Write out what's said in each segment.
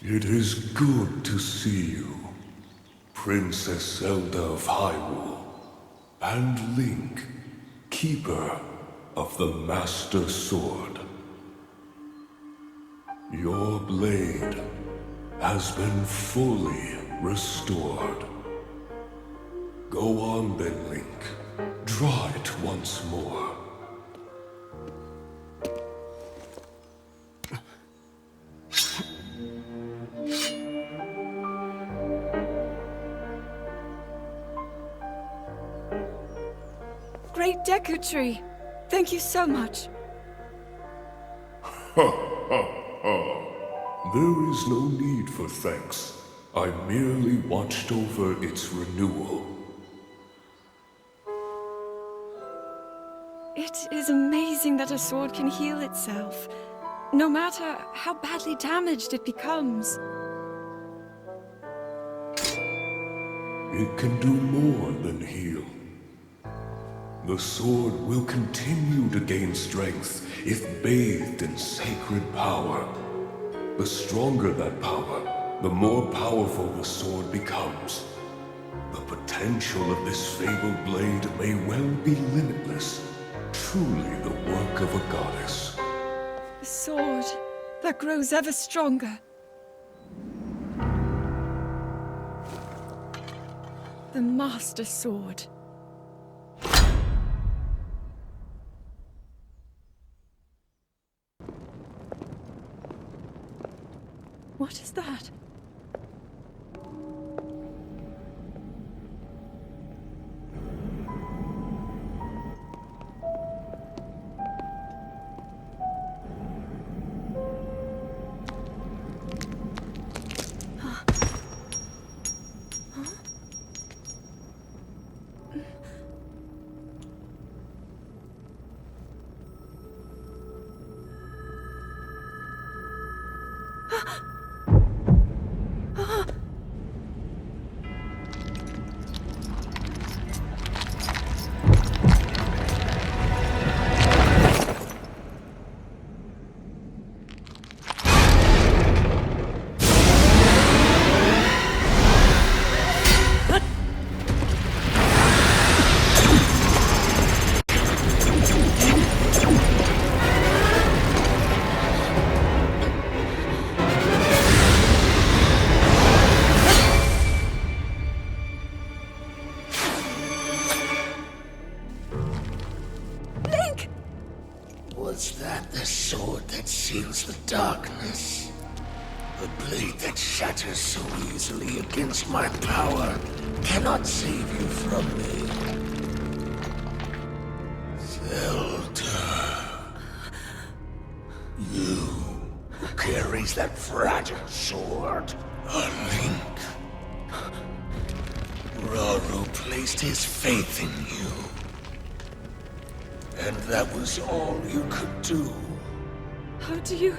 It is good to see you, Princess Zelda of Hyrule, and Link, Keeper of the Master Sword. Your blade has been fully restored. Go on then, Link. Draw it once more. Great Deku Tree! Thank you so much. There is no need for thanks. I merely watched over its renewal. It is amazing that a sword can heal itself, no matter how badly damaged it becomes. It can do more than heal. The sword will continue to gain strength if bathed in sacred power. The stronger that power, the more powerful the sword becomes. The potential of this fabled blade may well be limitless, truly the work of a goddess. A sword that grows ever stronger. The Master Sword. What is that? Was that the sword that seals the darkness? The blade that shatters so easily against my power cannot save you from me. Zelda. You who carries that fragile sword. A Link. Raru placed his faith in you. And that was all you could do. How do you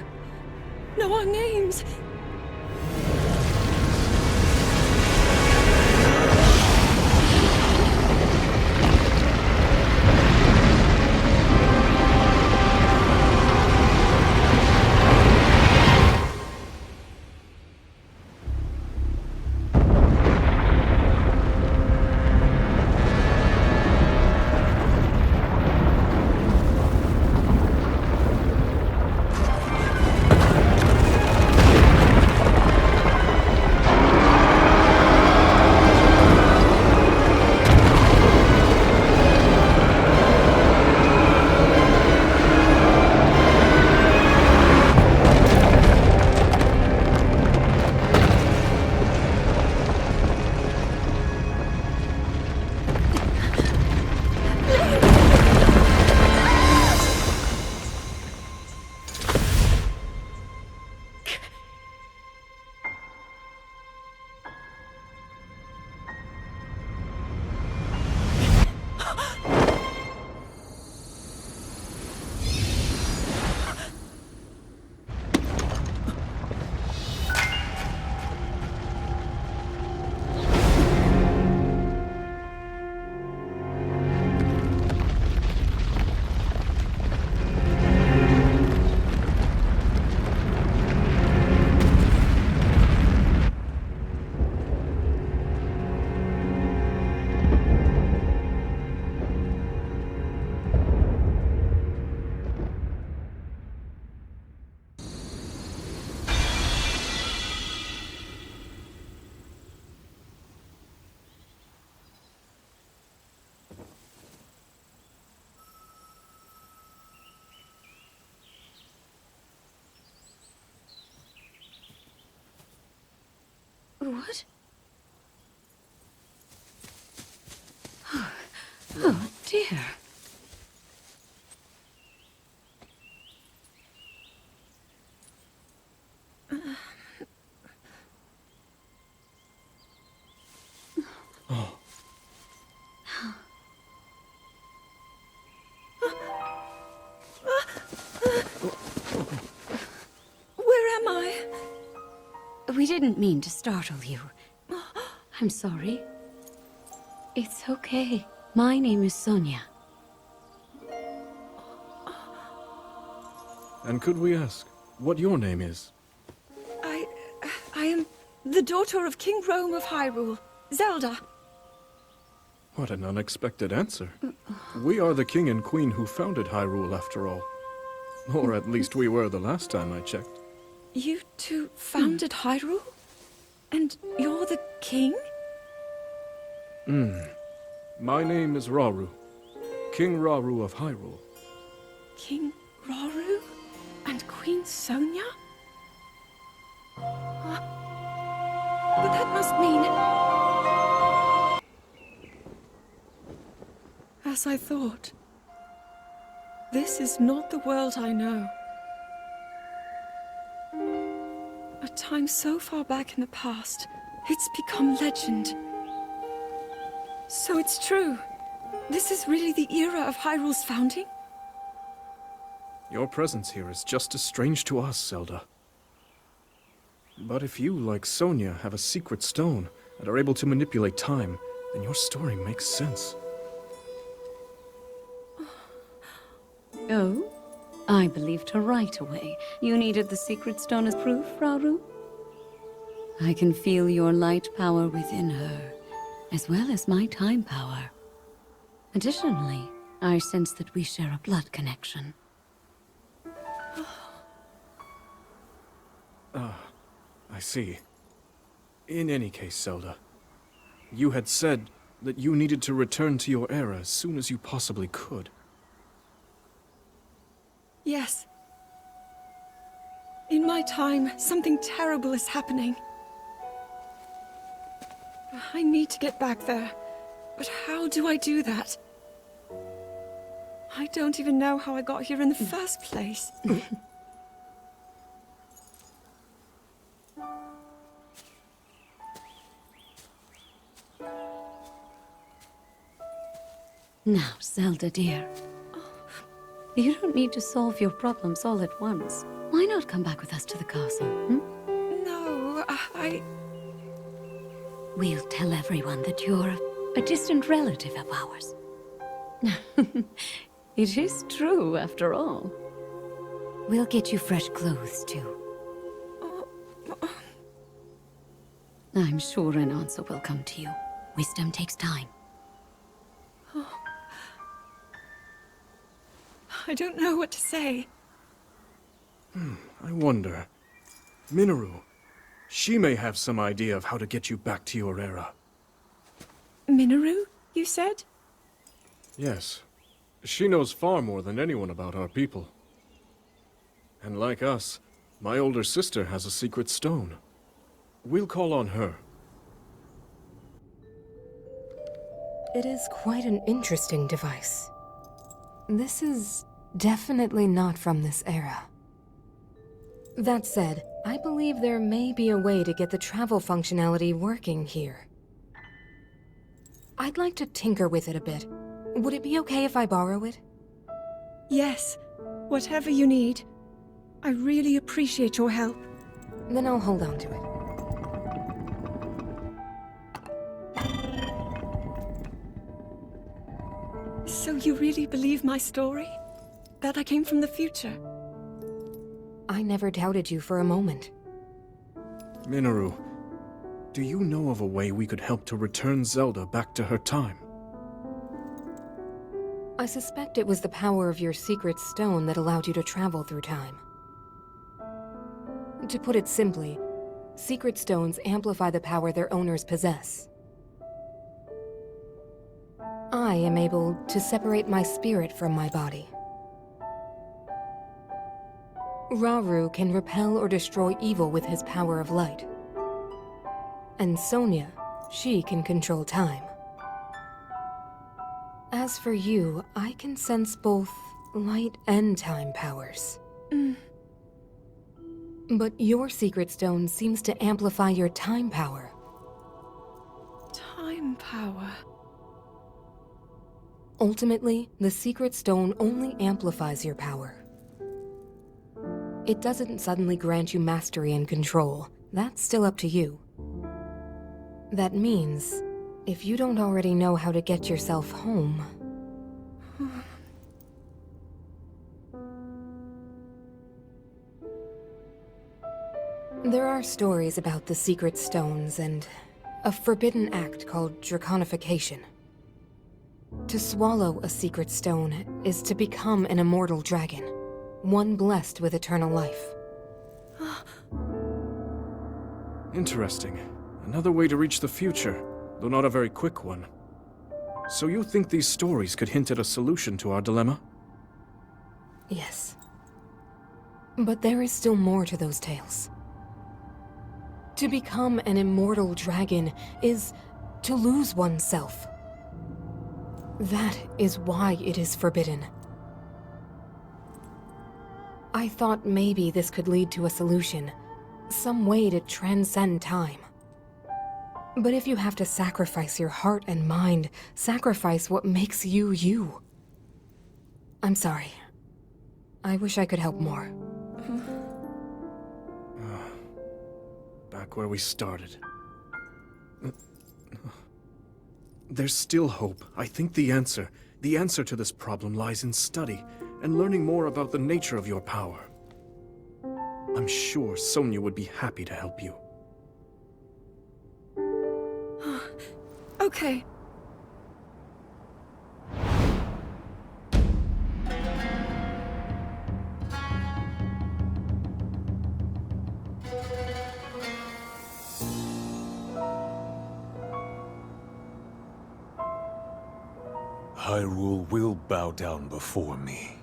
know our names? What? Oh, dear. Where am I? We didn't mean to startle you. I'm sorry. It's okay. My name is Sonia. And could we ask what your name is? I am the daughter of King Rome of Hyrule, Zelda. What an unexpected answer. We are the king and queen who founded Hyrule, after all. Or at least we were the last time I checked. You two founded Hyrule? And you're the king? My name is Rauru, King Rauru of Hyrule. King Rauru? And Queen Sonia? But that must mean... As I thought. This is not the world I know. A time so far back in the past, it's become legend. So it's true. This is really the era of Hyrule's founding? Your presence here is just as strange to us, Zelda. But if you, like Sonia, have a secret stone and are able to manipulate time, then your story makes sense. Oh? I believed her right away. You needed the secret stone as proof, Rauru? I can feel your light power within her, as well as my time power. Additionally, I sense that we share a blood connection. I see. In any case, Zelda, you had said that you needed to return to your era as soon as you possibly could. Yes. In my time, something terrible is happening. I need to get back there. But how do I do that? I don't even know how I got here in the first place. Now, Zelda dear. You don't need to solve your problems all at once. Why not come back with us to the castle, No, We'll tell everyone that you're a distant relative of ours. It is true, after all. We'll get you fresh clothes, too. I'm sure an answer will come to you. Wisdom takes time. I don't know what to say. I wonder. Minoru, she may have some idea of how to get you back to your era. Minoru, you said? Yes. She knows far more than anyone about our people. And like us, my older sister has a secret stone. We'll call on her. It is quite an interesting device. This is definitely not from this era. That said, I believe there may be a way to get the travel functionality working here. I'd like to tinker with it a bit. Would it be okay if I borrow it? Yes. Whatever you need. I really appreciate your help. Then I'll hold on to it. So you really believe my story? That I came from the future? I never doubted you for a moment. Minoru, do you know of a way we could help to return Zelda back to her time? I suspect it was the power of your secret stone that allowed you to travel through time. To put it simply, secret stones amplify the power their owners possess. I am able to separate my spirit from my body. Rauru can repel or destroy evil with his power of light. And Sonia, she can control time. As for you, I can sense both light and time powers. But your secret stone seems to amplify your time power. Time power. Ultimately, the secret stone only amplifies your power. It doesn't suddenly grant you mastery and control. That's still up to you. That means, if you don't already know how to get yourself home... There are stories about the secret stones and a forbidden act called draconification. To swallow a secret stone is to become an immortal dragon, one blessed with eternal life. Interesting. Another way to reach the future, though not a very quick one. So you think these stories could hint at a solution to our dilemma? Yes. But there is still more to those tales. To become an immortal dragon is to lose oneself. That is why it is forbidden. I thought maybe this could lead to a solution, some way to transcend time. But if you have to sacrifice your heart and mind, sacrifice what makes you you. I'm sorry. I wish I could help more. Back where we started. There's still hope. I think the answer to this problem lies in study and learning more about the nature of your power. I'm sure Sonia would be happy to help you. Okay. Hyrule will bow down before me.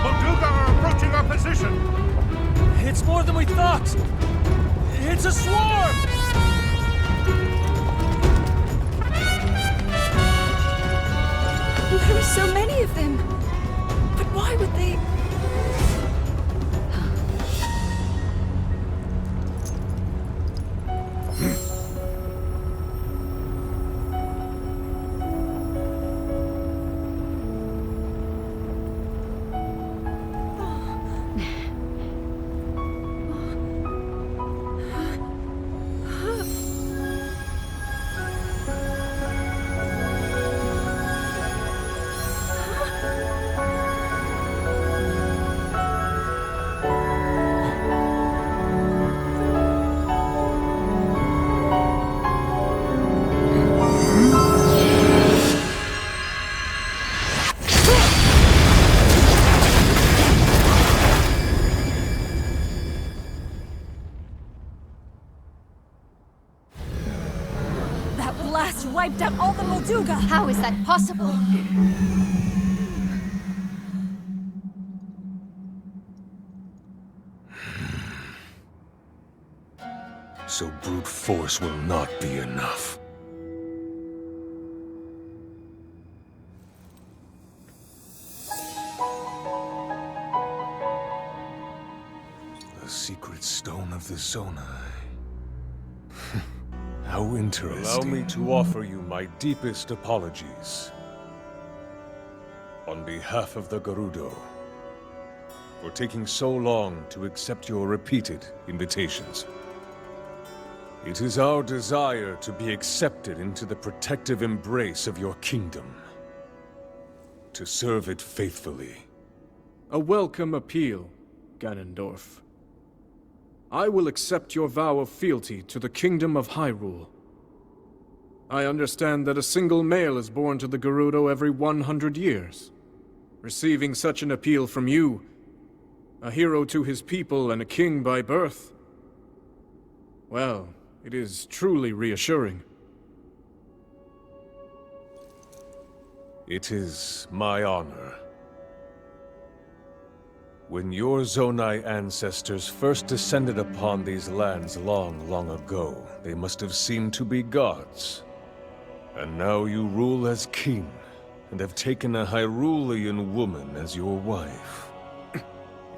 Molduga are approaching our position! It's more than we thought! It's a swarm! There are so many of them. But why would they... That blast wiped out all the Molduga! How is that possible? So brute force will not be enough. The secret stone of the Zonai. How interesting. Allow me to offer you my deepest apologies. On behalf of the Gerudo, for taking so long to accept your repeated invitations. It is our desire to be accepted into the protective embrace of your kingdom. To serve it faithfully. A welcome appeal, Ganondorf. I will accept your vow of fealty to the Kingdom of Hyrule. I understand that a single male is born to the Gerudo every 100 years. Receiving such an appeal from you, a hero to his people and a king by birth, well, it is truly reassuring. It is my honor. When your Zonai ancestors first descended upon these lands long, long ago, they must have seemed to be gods. And now you rule as king, and have taken a Hyrulean woman as your wife.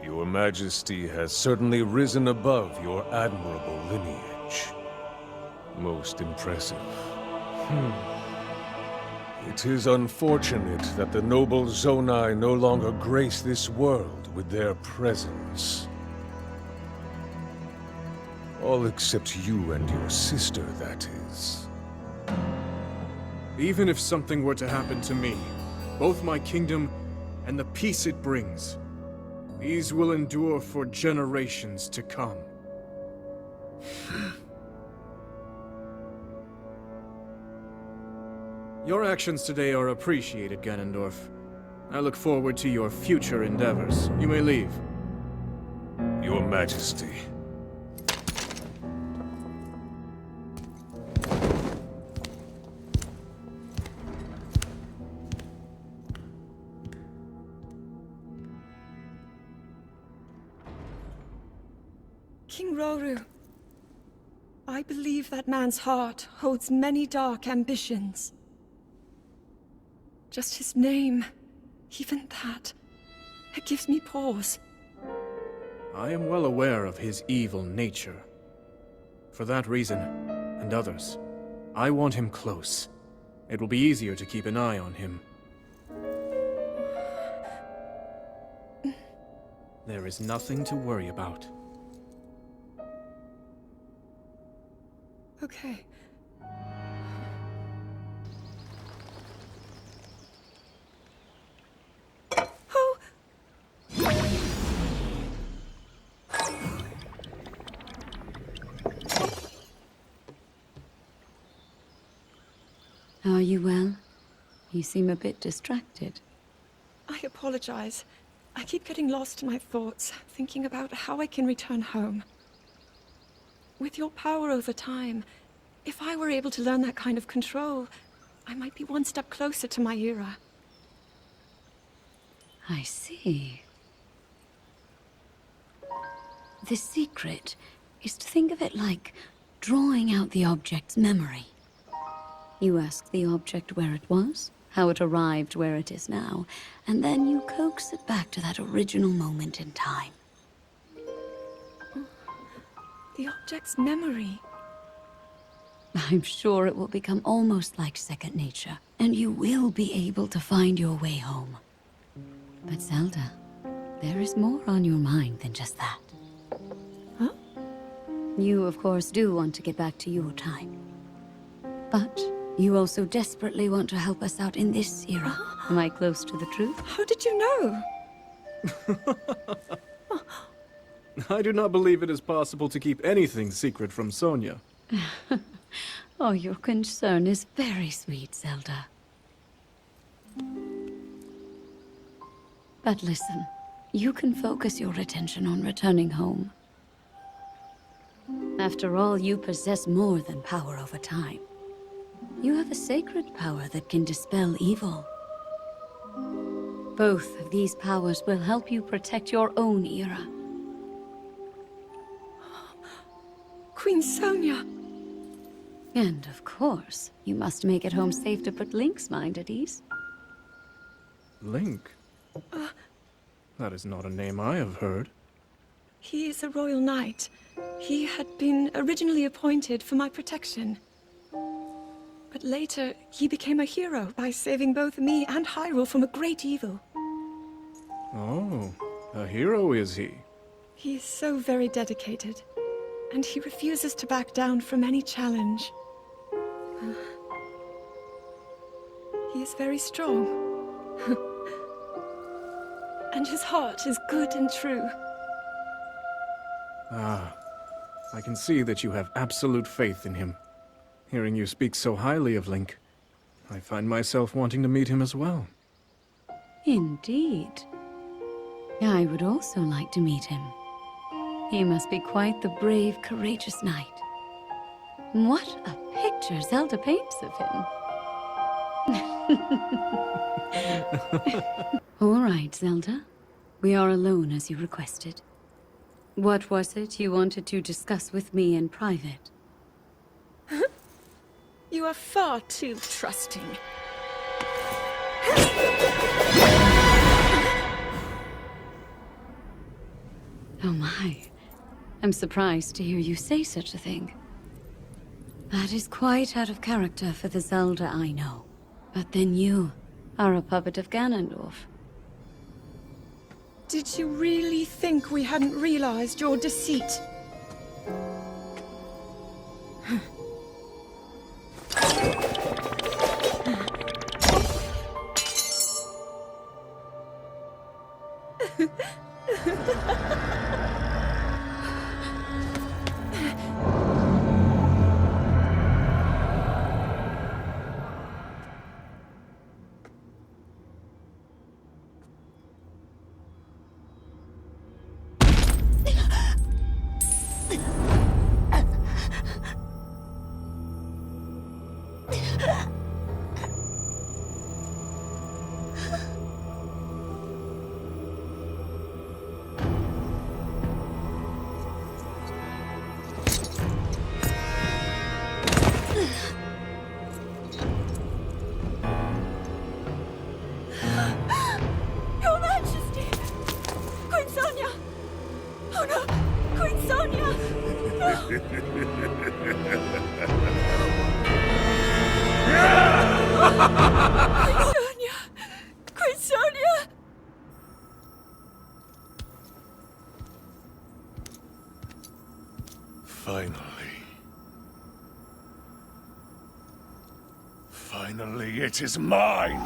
Your Majesty has certainly risen above your admirable lineage. Most impressive. It is unfortunate that the noble Zonai no longer grace this world with their presence. All except you and your sister, that is. Even if something were to happen to me, both my kingdom and the peace it brings, these will endure for generations to come. Your actions today are appreciated, Ganondorf. I look forward to your future endeavors. You may leave. Your Majesty. King Roru, I believe that man's heart holds many dark ambitions. Just his name, even that, it gives me pause. I am well aware of his evil nature. For that reason, and others, I want him close. It will be easier to keep an eye on him. There is nothing to worry about. Okay. Oh! Are you well? You seem a bit distracted. I apologize. I keep getting lost in my thoughts, thinking about how I can return home. With your power over time, if I were able to learn that kind of control, I might be one step closer to my era. I see. The secret is to think of it like drawing out the object's memory. You ask the object where it was, how it arrived where it is now, and then you coax it back to that original moment in time. The object's memory. I'm sure it will become almost like second nature, and you will be able to find your way home. But Zelda, there is more on your mind than just that. Huh? You, of course, do want to get back to your time. But you also desperately want to help us out in this era. Am I close to the truth? How did you know? I do not believe it is possible to keep anything secret from Sonia. Oh, your concern is very sweet, Zelda. But listen, you can focus your attention on returning home. After all, you possess more than power over time. You have a sacred power that can dispel evil. Both of these powers will help you protect your own era. Queen Sonia! And of course, you must make it home safe to put Link's mind at ease. Link? That is not a name I have heard. He is a royal knight. He had been originally appointed for my protection. But later, he became a hero by saving both me and Hyrule from a great evil. Oh, a hero is he? He is so very dedicated, and he refuses to back down from any challenge. He is very strong. And his heart is good and true. Ah, I can see that you have absolute faith in him. Hearing you speak so highly of Link, I find myself wanting to meet him as well. Indeed. I would also like to meet him. He must be quite the brave, courageous knight. What a picture Zelda paints of him. All right, Zelda. We are alone as you requested. What was it you wanted to discuss with me in private? You are far too trusting. Oh my. I'm surprised to hear you say such a thing. That is quite out of character for the Zelda I know. But then you are a puppet of Ganondorf. Did you really think we hadn't realized your deceit? Your Majesty! Queen Sonia! Oh no! Queen Sonia! Queen Sonia! Queen Sonia! Finally, it is mine!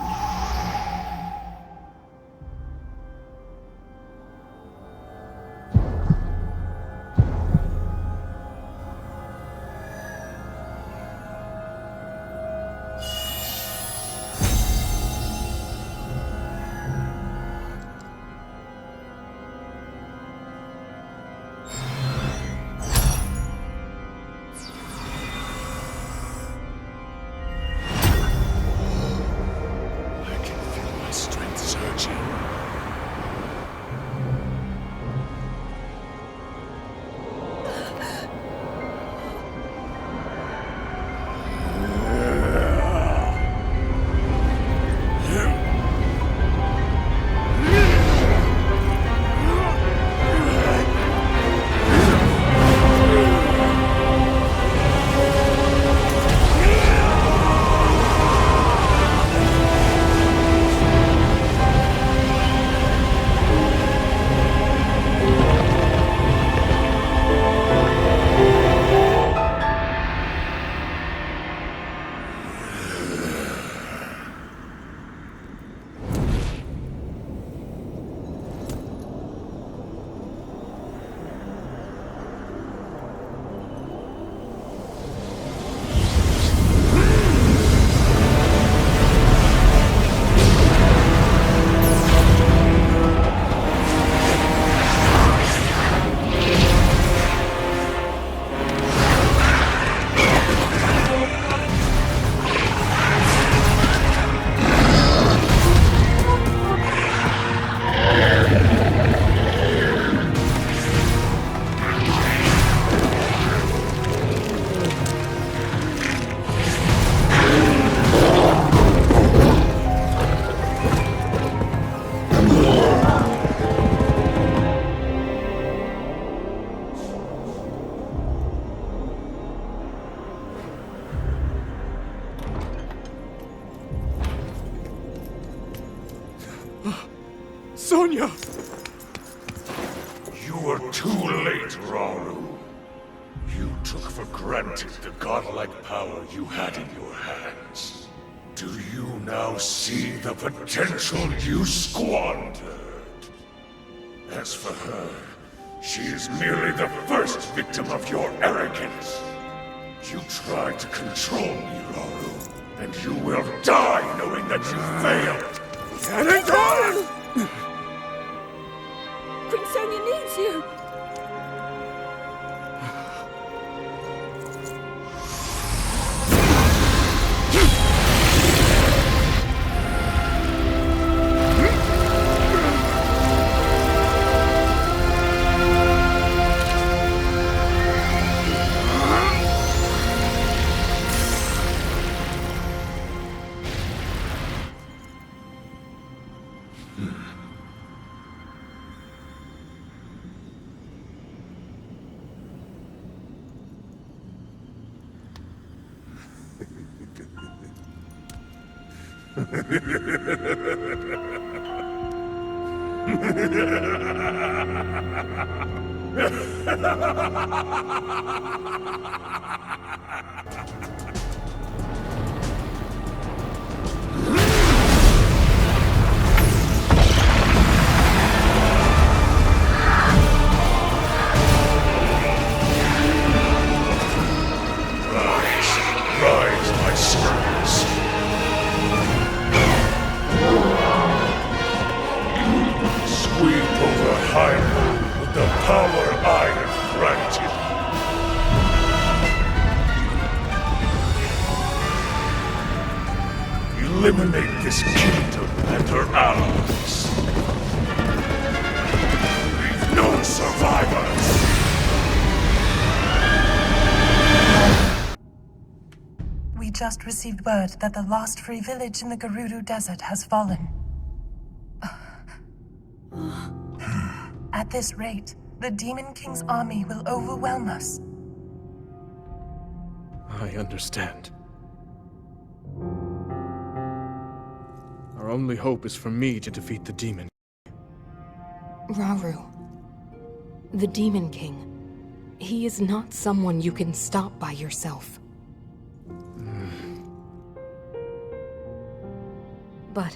Sonia! You were too late, Rauru. You took for granted the godlike power you had in your hands. Do you now see the potential you squandered? As for her, she is merely the first victim of your arrogance. You tried to control me, Rauru, and you will die knowing that you failed. Queen Sonia needs you! Rise, my sons. Sweep over Hyrule with the power I have granted. Eliminate this kingdom and her allies. Leave no survivors. We just received word that the lost free village in the Gerudo Desert has fallen. At this rate, the Demon King's army will overwhelm us. I understand. Our only hope is for me to defeat the demon. Rauru. The Demon King. He is not someone you can stop by yourself. But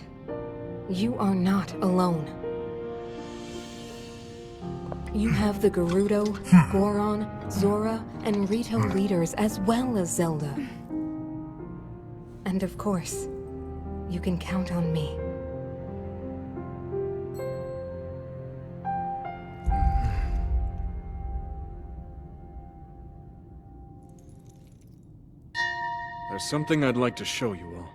you are not alone. You have the Gerudo, Goron, Zora, and Rito leaders as well as Zelda. And of course, you can count on me. There's something I'd like to show you all.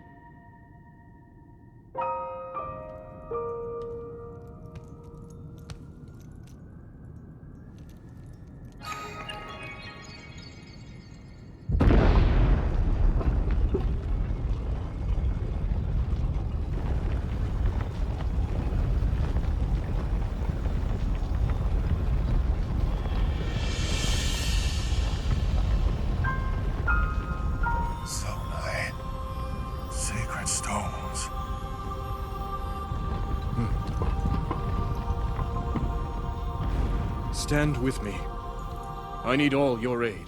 Sacred stones. Stand with me. I need all your aid.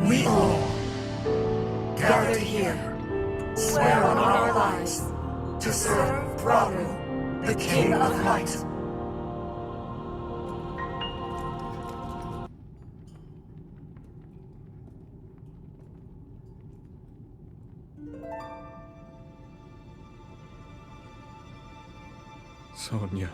We all, gathered here, swear on our lives to serve Rauru, the King of Light. Sonia.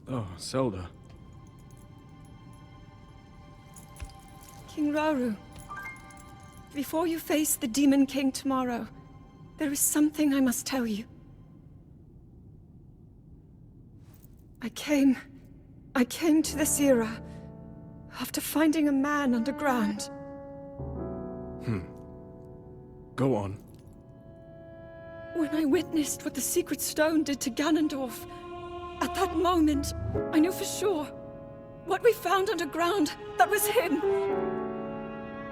Oh, Zelda. King Rauru, before you face the Demon King tomorrow, there is something I must tell you. I came to this era after finding a man underground. Go on. When I witnessed what the Secret Stone did to Ganondorf, at that moment, I knew for sure what we found underground, that was him.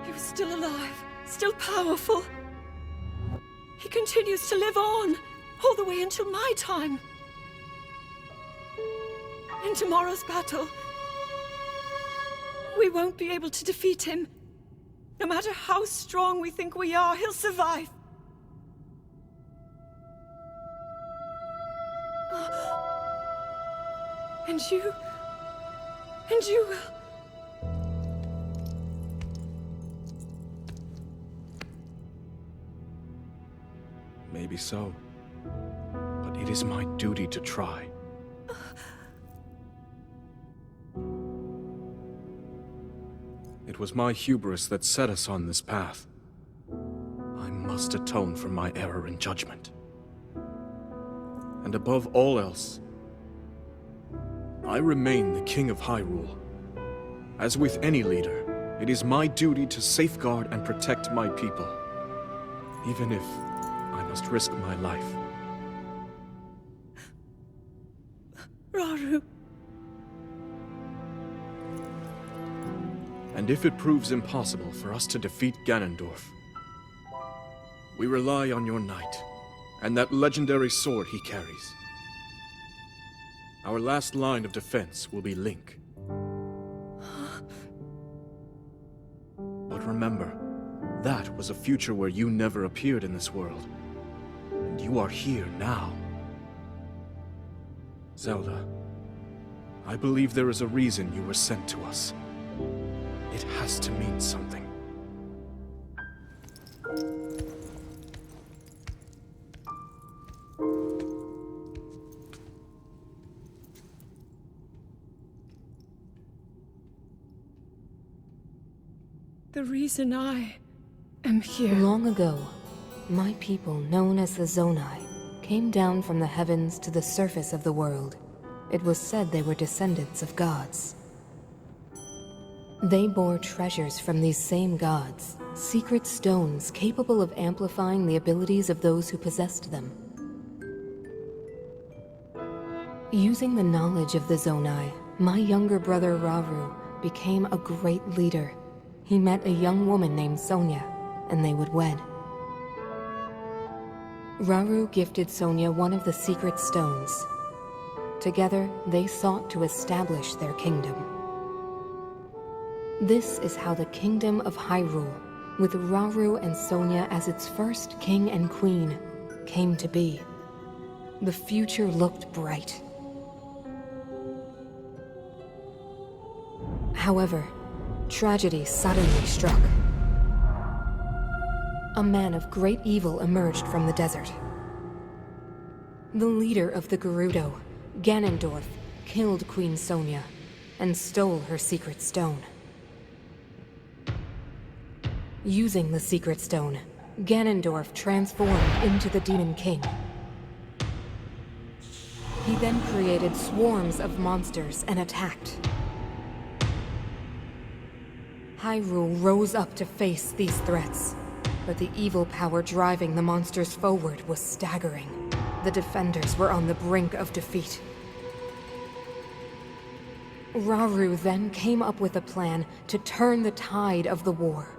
He was still alive, still powerful. He continues to live on, all the way until my time. In tomorrow's battle, we won't be able to defeat him. No matter how strong we think we are, he'll survive. And you will. Maybe so. But it is my duty to try. It was my hubris that set us on this path. I must atone for my error in judgment. And above all else, I remain the King of Hyrule. As with any leader, it is my duty to safeguard and protect my people, even if I must risk my life. Rauru. And if it proves impossible for us to defeat Ganondorf, we rely on your knight, and that legendary sword he carries. Our last line of defense will be Link. But remember, that was a future where you never appeared in this world. And you are here now. Zelda, I believe there is a reason you were sent to us. It has to mean something. The reason I am here. Long ago, my people, known as the Zonai, came down from the heavens to the surface of the world. It was said they were descendants of gods. They bore treasures from these same gods, secret stones capable of amplifying the abilities of those who possessed them. Using the knowledge of the Zonai, my younger brother Rauru became a great leader. He met a young woman named Sonia, and they would wed. Rauru gifted Sonia one of the secret stones. Together, they sought to establish their kingdom. This is how the Kingdom of Hyrule, with Rauru and Sonia as its first king and queen, came to be. The future looked bright. However, tragedy suddenly struck. A man of great evil emerged from the desert. The leader of the Gerudo, Ganondorf, killed Queen Sonia and stole her secret stone. Using the secret stone, Ganondorf transformed into the Demon King. He then created swarms of monsters and attacked. Hyrule rose up to face these threats, but the evil power driving the monsters forward was staggering. The defenders were on the brink of defeat. Rauru then came up with a plan to turn the tide of the war.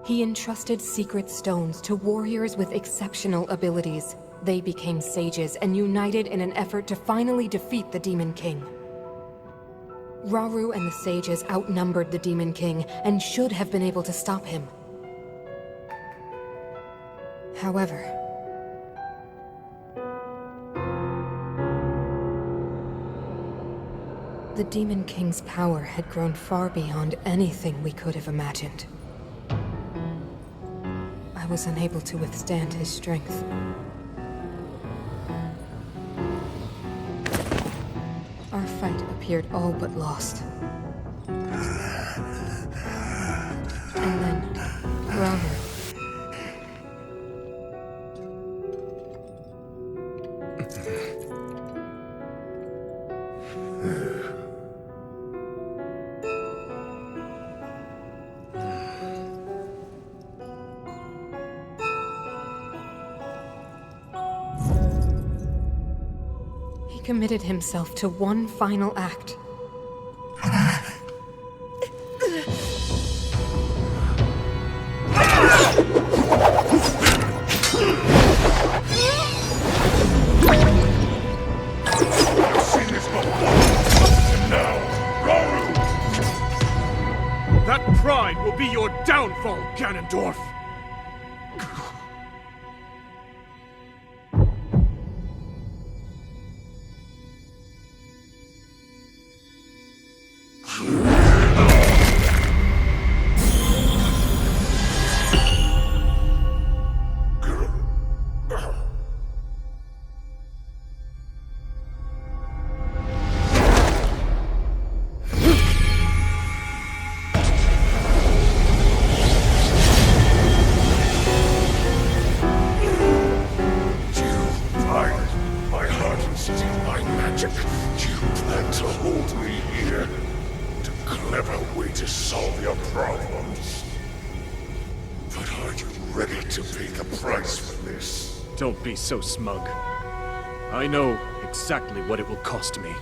He entrusted secret stones to warriors with exceptional abilities. They became sages and united in an effort to finally defeat the Demon King. Rauru and the sages outnumbered the Demon King and should have been able to stop him. However, the Demon King's power had grown far beyond anything we could have imagined. I was unable to withstand his strength. Our fight appeared all but lost. And then, Rauru. He committed himself to one final act. That pride will be your downfall, Ganondorf! My heart and steal my magic. You plan to hold me here? What a clever way to solve your problems. But are you ready to pay the price for this? Don't be so smug. I know exactly what it will cost me.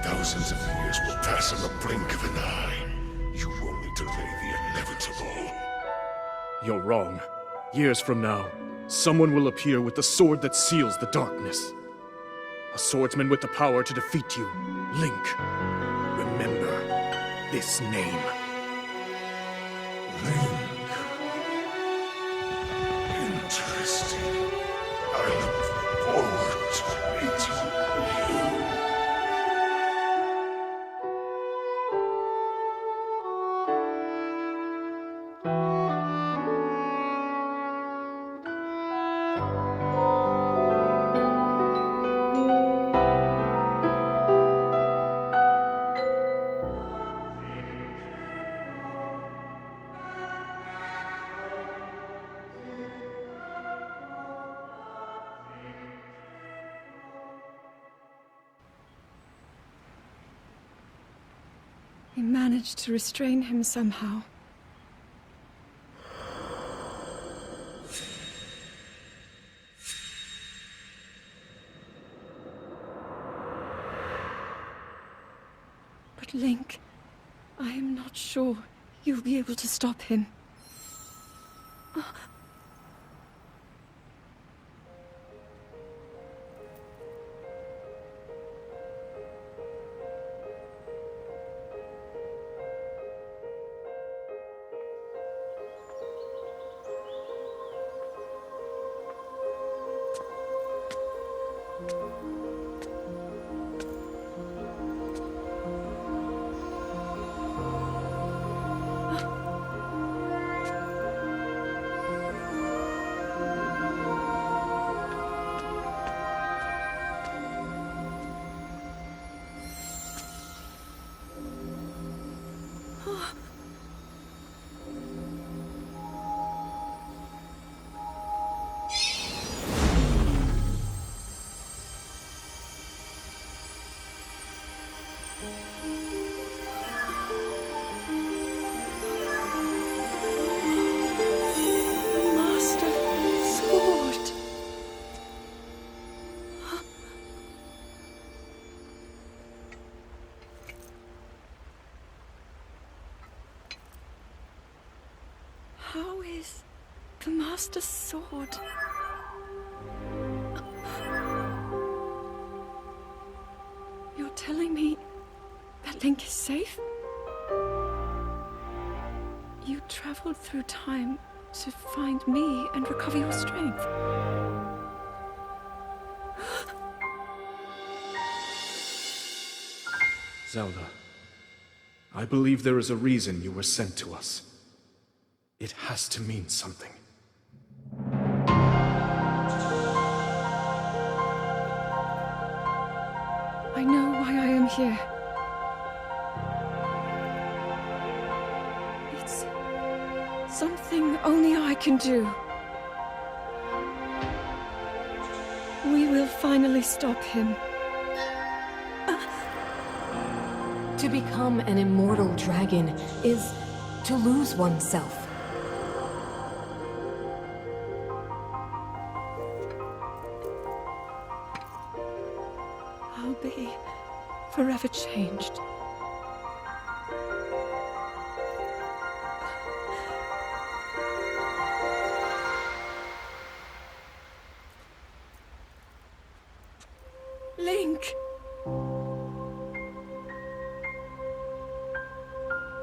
Thousands of years will pass in the blink of an eye. You only delay the inevitable. You're wrong. Years from now, someone will appear with the sword that seals the darkness. A swordsman with the power to defeat you, Link. Remember this name. Link. Interesting. I look forward to meeting you. He managed to restrain him somehow. But Link, I am not sure you'll be able to stop him. Master Sword. How is the Master Sword? You're telling me that Link is safe? You traveled through time to find me and recover your strength. Zelda, I believe there is a reason you were sent to us. It has to mean something. I know why I am here. It's Something only I can do. We will finally stop him. To become an immortal dragon is to lose oneself. I'll be forever changed. Link!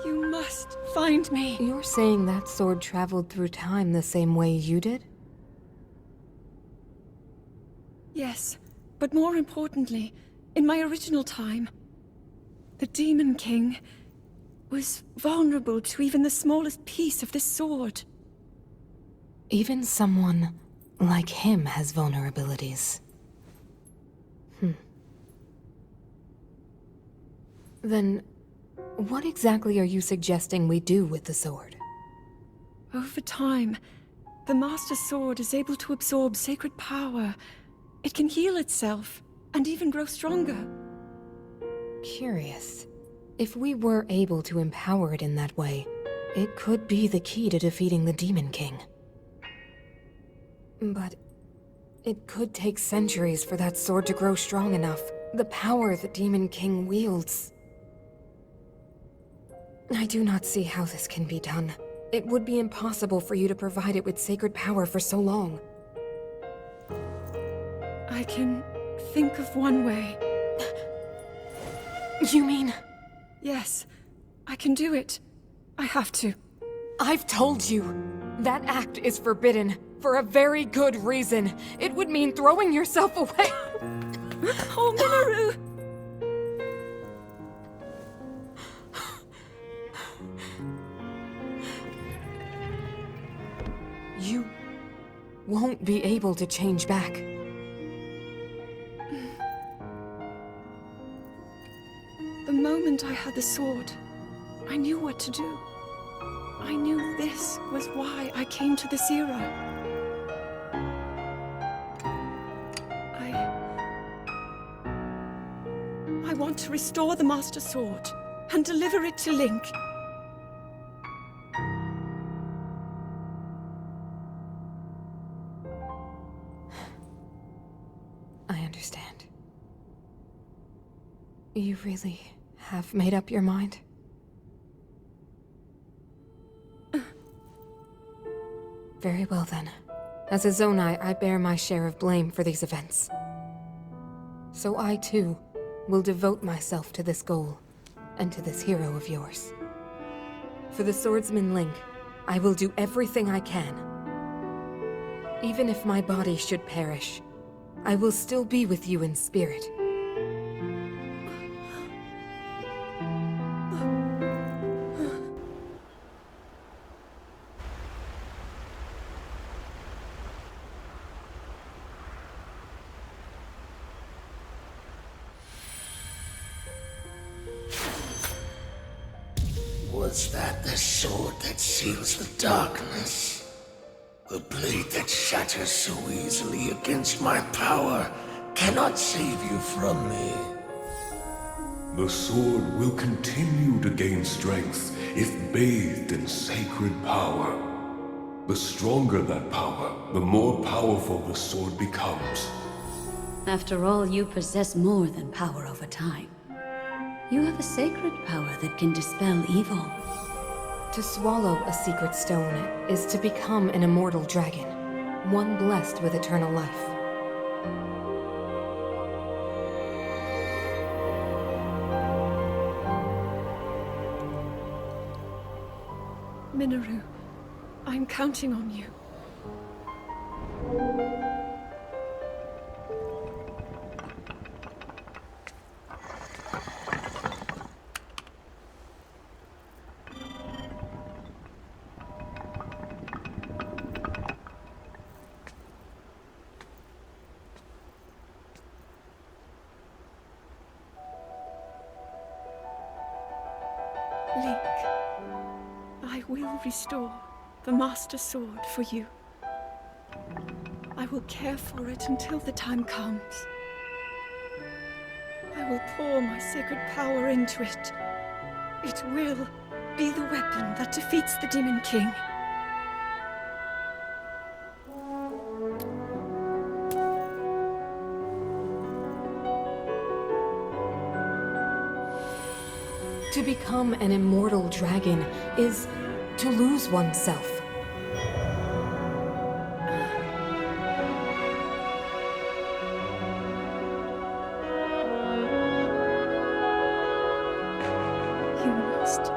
You must find me. You're saying that sword traveled through time the same way you did? Yes, but more importantly, in my original time, the Demon King was vulnerable to even the smallest piece of this sword. Even someone like him has vulnerabilities. Then, what exactly are you suggesting we do with the sword? Over time, the Master Sword is able to absorb sacred power. It can heal itself, and even grow stronger. Curious. If we were able to empower it in that way, it could be the key to defeating the Demon King. But it could take centuries for that sword to grow strong enough. The power the Demon King wields. I do not see how this can be done. It would be impossible for you to provide it with sacred power for so long. I can think of one way. You mean? Yes, I can do it. I have to. I've told you. That act is forbidden, for a very good reason. It would mean throwing yourself away. Oh, Minoru! You won't be able to change back. The moment I had the sword, I knew what to do. I knew this was why I came to this era. I want to restore the Master Sword and deliver it to Link. I understand. You really have made up your mind? Very well then. As a Zonai, I bear my share of blame for these events. So I too will devote myself to this goal, and to this hero of yours. For the swordsman Link, I will do everything I can. Even if my body should perish, I will still be with you in spirit. Was that the sword that seals the darkness? The blade that shatters so easily against my power cannot save you from me. The sword will continue to gain strength if bathed in sacred power. The stronger that power, the more powerful the sword becomes. After all, you possess more than power over time. You have a sacred power that can dispel evil. To swallow a secret stone is to become an immortal dragon, one blessed with eternal life. Minoru, I'm counting on you. Link, I will restore the Master Sword for you. I will care for it until the time comes. I will pour my sacred power into it. It will be the weapon that defeats the Demon King. To become an immortal dragon is to lose oneself. You must.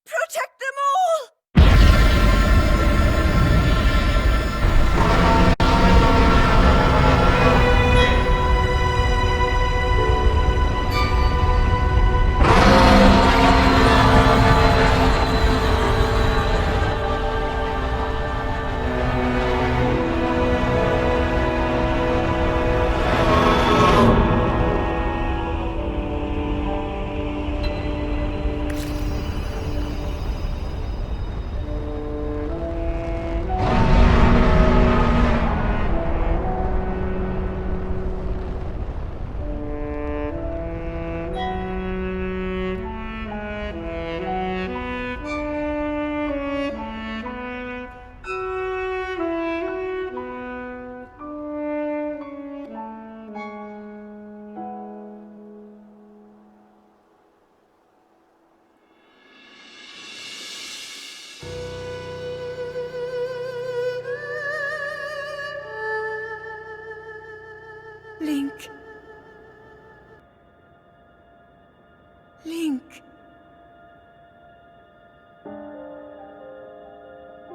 Protect them all! Link. Link.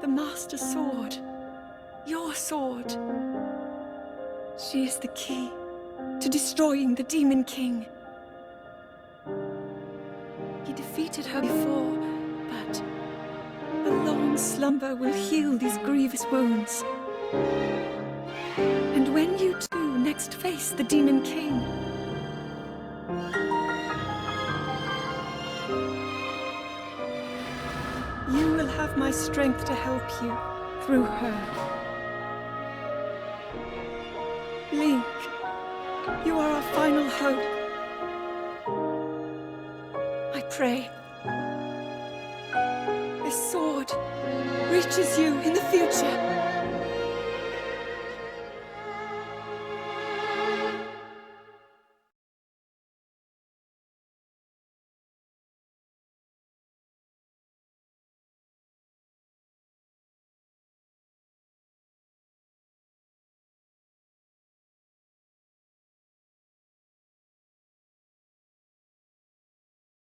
The Master Sword. Your sword. She is the key to destroying the Demon King. He defeated her before, but a long slumber will heal these grievous wounds. And when you two next face the Demon King, you will have my strength to help you through her. Link, you are our final hope. I pray this sword reaches you in the future.